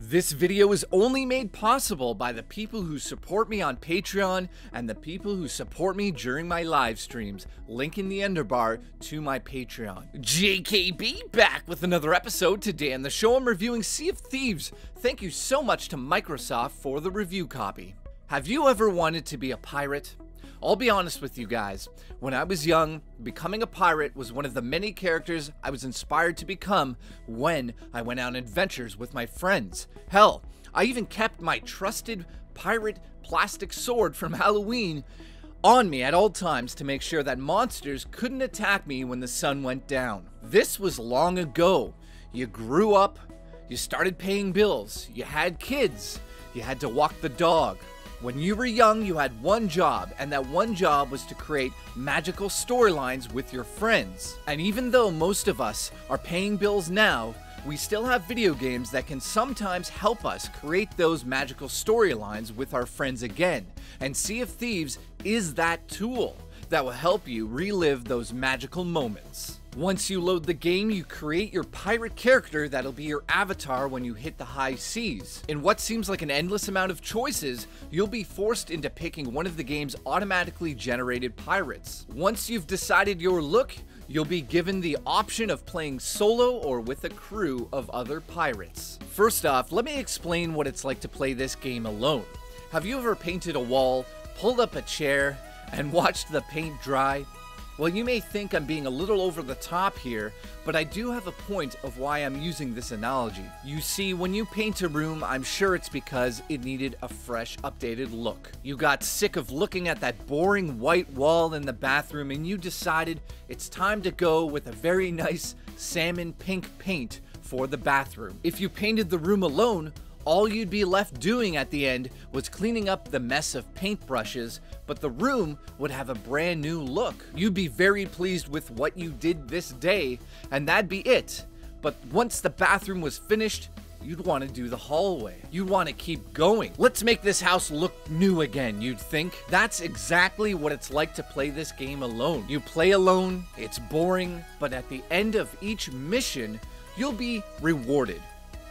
This video is only made possible by the people who support me on Patreon and the people who support me during my live streams. Link in the underbar to my Patreon. JKB back with another episode. Today on the show I'm reviewing Sea of Thieves. Thank you so much to Microsoft for the review copy. Have you ever wanted to be a pirate? I'll be honest with you guys, when I was young, becoming a pirate was one of the many characters I was inspired to become when I went on adventures with my friends. Hell, I even kept my trusted pirate plastic sword from Halloween on me at all times to make sure that monsters couldn't attack me when the sun went down. This was long ago. You grew up, you started paying bills, you had kids, you had to walk the dog. When you were young, you had one job, and that one job was to create magical storylines with your friends. And even though most of us are paying bills now, we still have video games that can sometimes help us create those magical storylines with our friends again. And Sea of Thieves is that tool that will help you relive those magical moments. Once you load the game, you create your pirate character that'll be your avatar when you hit the high seas. In what seems like an endless amount of choices, you'll be forced into picking one of the game's automatically generated pirates. Once you've decided your look, you'll be given the option of playing solo or with a crew of other pirates. First off, let me explain what it's like to play this game alone. Have you ever painted a wall, pulled up a chair, and watched the paint dry? Well, you may think I'm being a little over the top here, but I do have a point of why I'm using this analogy. You see, when you paint a room, I'm sure it's because it needed a fresh, updated look. You got sick of looking at that boring white wall in the bathroom and you decided it's time to go with a very nice salmon pink paint for the bathroom. If you painted the room alone, all you'd be left doing at the end was cleaning up the mess of paintbrushes, but the room would have a brand new look. You'd be very pleased with what you did this day, and that'd be it. But once the bathroom was finished, you'd want to do the hallway. You'd want to keep going. Let's make this house look new again, you'd think. That's exactly what it's like to play this game alone. You play alone, it's boring, but at the end of each mission, you'll be rewarded.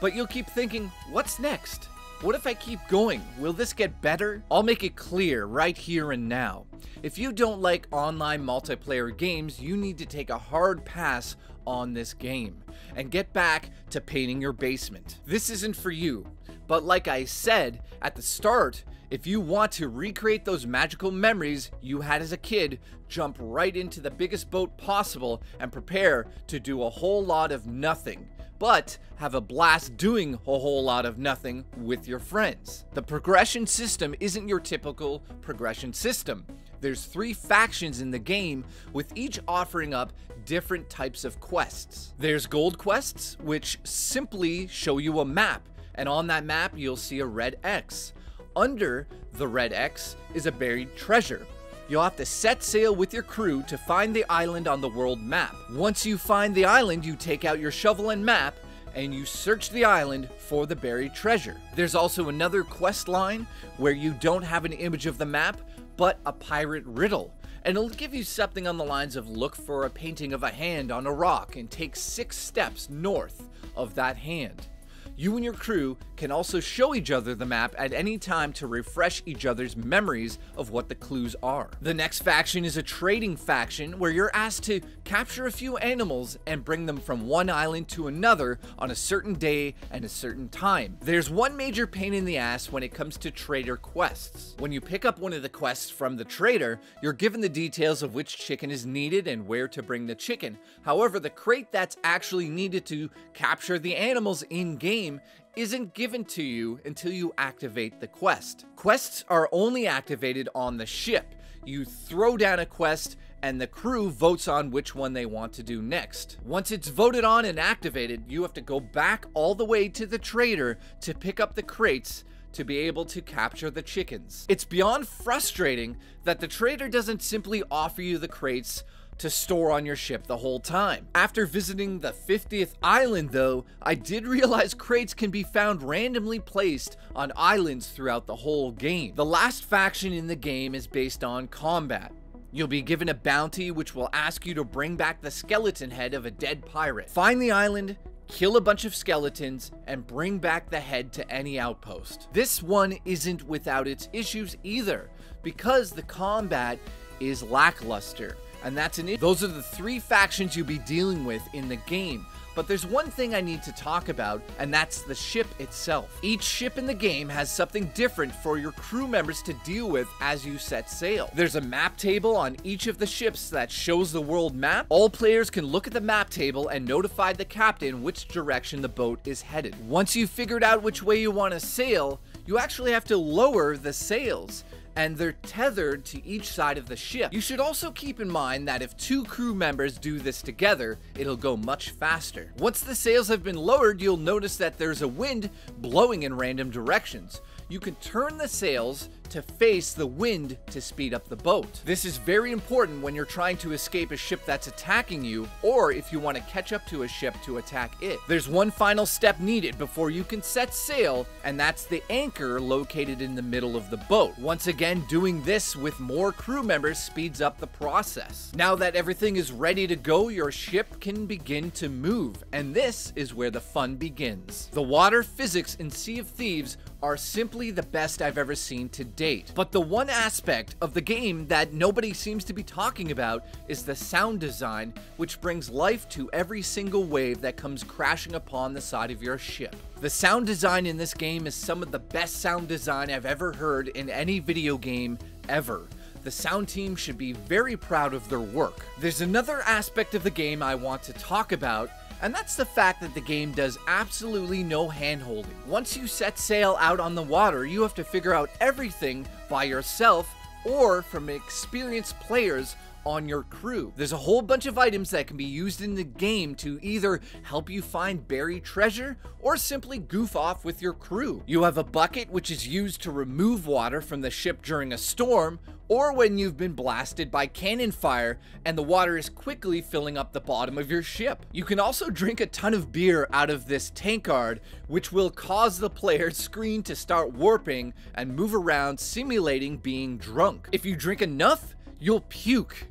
But you'll keep thinking, what's next? What if I keep going? Will this get better? I'll make it clear right here and now. If you don't like online multiplayer games, you need to take a hard pass on this game and get back to painting your basement. This isn't for you, but like I said at the start, if you want to recreate those magical memories you had as a kid, jump right into the biggest boat possible and prepare to do a whole lot of nothing, but have a blast doing a whole lot of nothing with your friends. The progression system isn't your typical progression system. There's 3 factions in the game, with each offering up different types of quests. There's gold quests, which simply show you a map, and on that map you'll see a red X. Under the red X is a buried treasure. You'll have to set sail with your crew to find the island on the world map. Once you find the island, you take out your shovel and map, and you search the island for the buried treasure. There's also another quest line where you don't have an image of the map, but a pirate riddle. And it'll give you something on the lines of look for a painting of a hand on a rock and take 6 steps north of that hand. You and your crew can also show each other the map at any time to refresh each other's memories of what the clues are. The next faction is a trading faction where you're asked to capture a few animals and bring them from one island to another on a certain day and a certain time. There's one major pain in the ass when it comes to trader quests. When you pick up one of the quests from the trader, you're given the details of which chicken is needed and where to bring the chicken. However, the crate that's actually needed to capture the animals in-game isn't given to you until you activate the quest. Quests are only activated on the ship. You throw down a quest and the crew votes on which one they want to do next. Once it's voted on and activated, you have to go back all the way to the trader to pick up the crates to be able to capture the chickens. It's beyond frustrating that the trader doesn't simply offer you the crates to store on your ship the whole time. After visiting the 50th island though, I did realize crates can be found randomly placed on islands throughout the whole game. The last faction in the game is based on combat. You'll be given a bounty which will ask you to bring back the skeleton head of a dead pirate. Find the island, kill a bunch of skeletons, and bring back the head to any outpost. This one isn't without its issues either, because the combat is lackluster, and those are the 3 factions you'll be dealing with in the game. But there's one thing I need to talk about, and that's the ship itself. Each ship in the game has something different for your crew members to deal with as you set sail. There's a map table on each of the ships that shows the world map. All players can look at the map table and notify the captain which direction the boat is headed. Once you've figured out which way you want to sail, you actually have to lower the sails, and they're tethered to each side of the ship. You should also keep in mind that if 2 crew members do this together, it'll go much faster. Once the sails have been lowered, you'll notice that there's a wind blowing in random directions. You can turn the sails to face the wind to speed up the boat. This is very important when you're trying to escape a ship that's attacking you, or if you want to catch up to a ship to attack it. There's one final step needed before you can set sail, and that's the anchor located in the middle of the boat. Once again, doing this with more crew members speeds up the process. Now that everything is ready to go, your ship can begin to move, and this is where the fun begins. The water physics in Sea of Thieves are simply the best I've ever seen to date. But the one aspect of the game that nobody seems to be talking about is the sound design, which brings life to every single wave that comes crashing upon the side of your ship. The sound design in this game is some of the best sound design I've ever heard in any video game ever. The sound team should be very proud of their work. There's another aspect of the game I want to talk about, and that's the fact that the game does absolutely no hand-holding. Once you set sail out on the water, you have to figure out everything by yourself or from experienced players on your crew. There's a whole bunch of items that can be used in the game to either help you find buried treasure or simply goof off with your crew. You have a bucket, which is used to remove water from the ship during a storm, or when you've been blasted by cannon fire and the water is quickly filling up the bottom of your ship. You can also drink a ton of beer out of this tankard, which will cause the player's screen to start warping and move around, simulating being drunk. If you drink enough, you'll puke.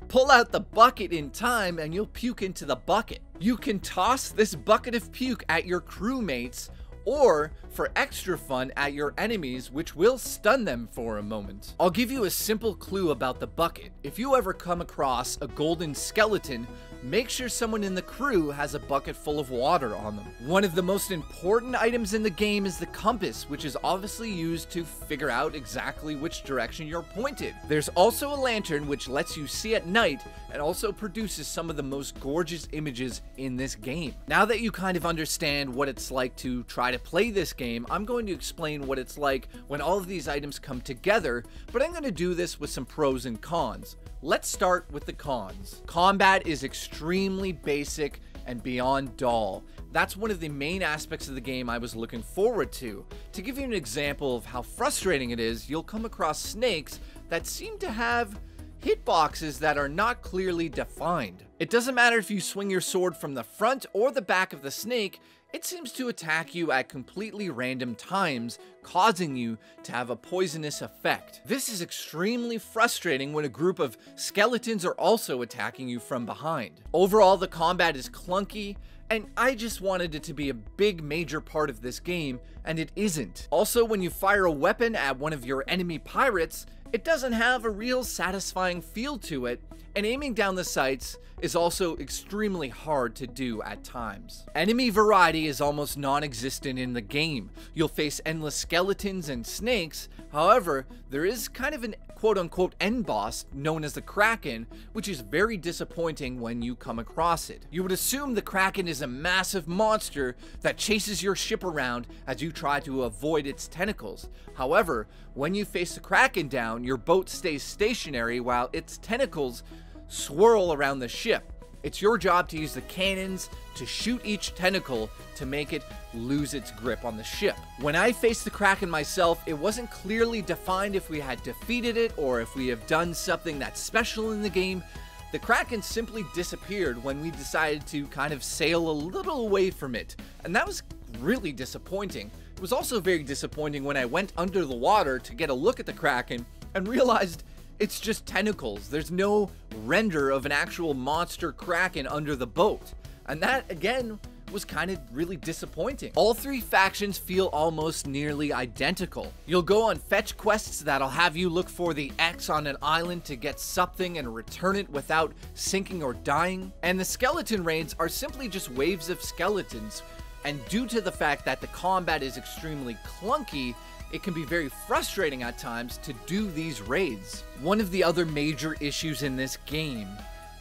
Pull out the bucket in time and you'll puke into the bucket. You can toss this bucket of puke at your crewmates, or for extra fun at your enemies, which will stun them for a moment. I'll give you a simple clue about the bucket. If you ever come across a golden skeleton, make sure someone in the crew has a bucket full of water on them. One of the most important items in the game is the compass, which is obviously used to figure out exactly which direction you're pointed. There's also a lantern which lets you see at night and also produces some of the most gorgeous images in this game. Now that you kind of understand what it's like to try to play this game, I'm going to explain what it's like when all of these items come together, but I'm going to do this with some pros and cons. Let's start with the cons. Combat is extremely basic and beyond dull. That's one of the main aspects of the game I was looking forward to. To give you an example of how frustrating it is, you'll come across snakes that seem to have hitboxes that are not clearly defined. It doesn't matter if you swing your sword from the front or the back of the snake, it seems to attack you at completely random times, causing you to have a poisonous effect. This is extremely frustrating when a group of skeletons are also attacking you from behind. Overall, the combat is clunky, and I just wanted it to be a big major part of this game, and it isn't. Also, when you fire a weapon at one of your enemy pirates, it doesn't have a real satisfying feel to it, and aiming down the sights is also extremely hard to do at times. Enemy variety is almost non-existent in the game. You'll face endless skeletons and snakes, however, there is kind of an quote-unquote end boss known as the Kraken, which is very disappointing when you come across it. You would assume the Kraken is a massive monster that chases your ship around as you try to avoid its tentacles. However, when you face the Kraken down, your boat stays stationary while its tentacles swirl around the ship. It's your job to use the cannons to shoot each tentacle to make it lose its grip on the ship. When I faced the Kraken myself, it wasn't clearly defined if we had defeated it or if we have done something that's special in the game. The Kraken simply disappeared when we decided to kind of sail a little away from it, and that was really disappointing. It was also very disappointing when I went under the water to get a look at the Kraken and realized it's just tentacles. There's no render of an actual monster Kraken under the boat. And that, again, was kind of really disappointing. All three factions feel almost nearly identical. You'll go on fetch quests that'll have you look for the X on an island to get something and return it without sinking or dying. And the skeleton raids are simply just waves of skeletons. And due to the fact that the combat is extremely clunky, it can be very frustrating at times to do these raids. One of the other major issues in this game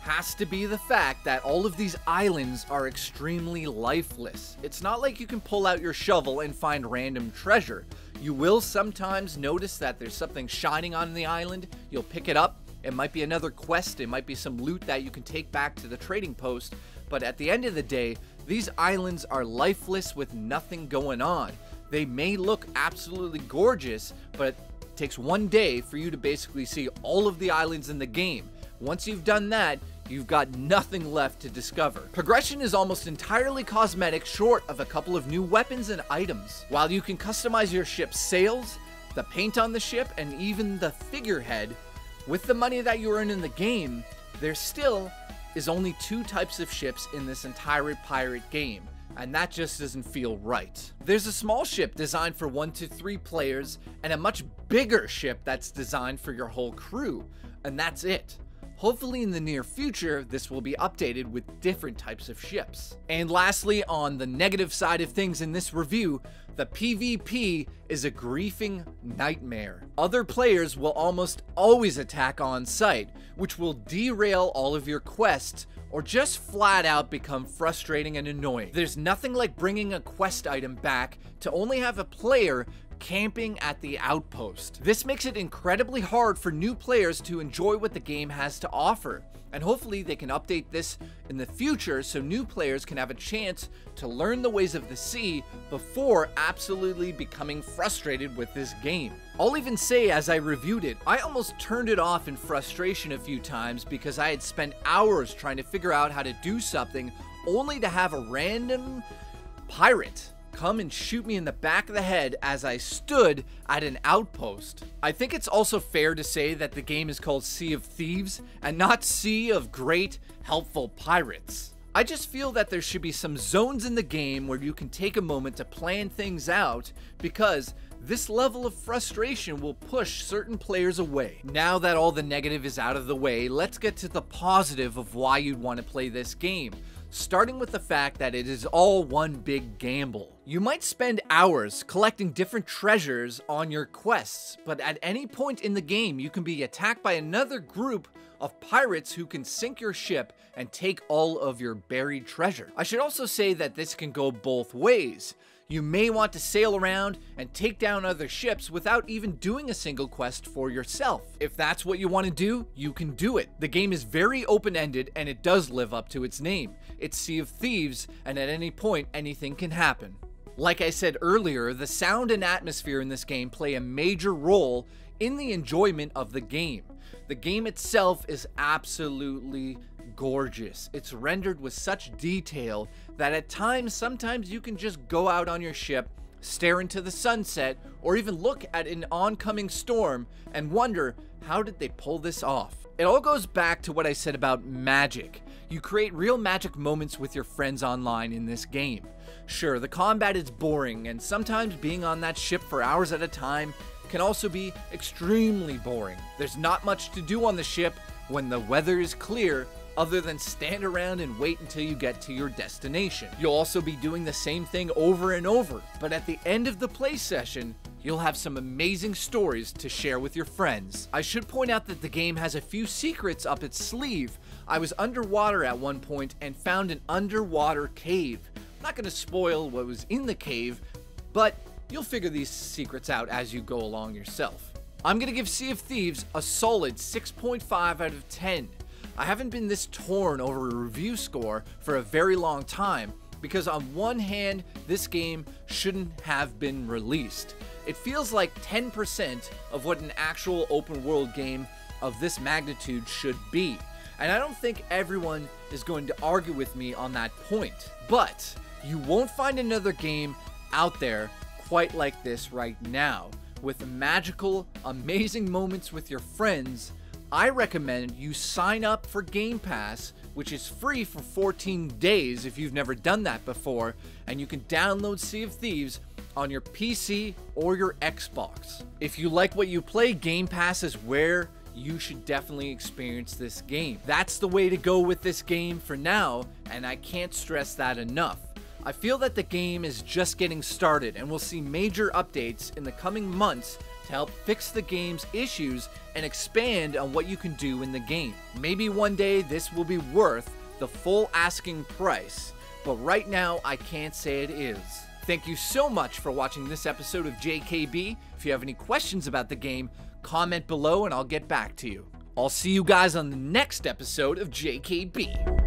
has to be the fact that all of these islands are extremely lifeless. It's not like you can pull out your shovel and find random treasure. You will sometimes notice that there's something shining on the island. You'll pick it up. It might be another quest. It might be some loot that you can take back to the trading post. But at the end of the day, these islands are lifeless with nothing going on. They may look absolutely gorgeous, but it takes one day for you to basically see all of the islands in the game. Once you've done that, you've got nothing left to discover. Progression is almost entirely cosmetic, short of a couple of new weapons and items. While you can customize your ship's sails, the paint on the ship, and even the figurehead, with the money that you earn in the game, there still is only two types of ships in this entire pirate game, and that just doesn't feel right. There's a small ship designed for 1 to 3 players, and a much bigger ship that's designed for your whole crew, and that's it. Hopefully in the near future, this will be updated with different types of ships. And lastly, on the negative side of things in this review, the PvP is a griefing nightmare. Other players will almost always attack on sight, which will derail all of your quests or just flat out become frustrating and annoying. There's nothing like bringing a quest item back to only have a player camping at the outpost. This makes it incredibly hard for new players to enjoy what the game has to offer, and hopefully they can update this in the future so new players can have a chance to learn the ways of the sea before absolutely becoming frustrated with this game. I'll even say, as I reviewed it, I almost turned it off in frustration a few times because I had spent hours trying to figure out how to do something only to have a random pirate come and shoot me in the back of the head as I stood at an outpost. I think it's also fair to say that the game is called Sea of Thieves and not Sea of Great Helpful Pirates. I just feel that there should be some zones in the game where you can take a moment to plan things out, because this level of frustration will push certain players away. Now that all the negative is out of the way, let's get to the positive of why you'd want to play this game. Starting with the fact that it is all one big gamble. You might spend hours collecting different treasures on your quests, but at any point in the game you can be attacked by another group of pirates who can sink your ship and take all of your buried treasure. I should also say that this can go both ways. You may want to sail around and take down other ships without even doing a single quest for yourself. If that's what you want to do, you can do it. The game is very open-ended and it does live up to its name. It's Sea of Thieves, and at any point, anything can happen. Like I said earlier, the sound and atmosphere in this game play a major role in the enjoyment of the game. The game itself is absolutely gorgeous. It's rendered with such detail that at times, sometimes you can just go out on your ship, stare into the sunset, or even look at an oncoming storm and wonder, how did they pull this off? It all goes back to what I said about magic. You create real magic moments with your friends online in this game. Sure, the combat is boring, and sometimes being on that ship for hours at a time can also be extremely boring. There's not much to do on the ship when the weather is clear, other than stand around and wait until you get to your destination. You'll also be doing the same thing over and over, but at the end of the play session, you'll have some amazing stories to share with your friends. I should point out that the game has a few secrets up its sleeve. I was underwater at one point and found an underwater cave. I'm not going to spoil what was in the cave, but you'll figure these secrets out as you go along yourself. I'm going to give Sea of Thieves a solid 6.5 out of 10. I haven't been this torn over a review score for a very long time, because on one hand, this game shouldn't have been released. It feels like 10% of what an actual open world game of this magnitude should be. And I don't think everyone is going to argue with me on that point. But you won't find another game out there quite like this right now, with magical, amazing moments with your friends, I recommend you sign up for Game Pass, which is free for 14 days if you've never done that before, and you can download Sea of Thieves on your PC or your Xbox. If you like what you play, Game Pass is where you should definitely experience this game. That's the way to go with this game for now, and I can't stress that enough. I feel that the game is just getting started, and we'll see major updates in the coming months to help fix the game's issues and expand on what you can do in the game. Maybe one day this will be worth the full asking price, but right now I can't say it is. Thank you so much for watching this episode of JKB. If you have any questions about the game, comment below and I'll get back to you. I'll see you guys on the next episode of JKB.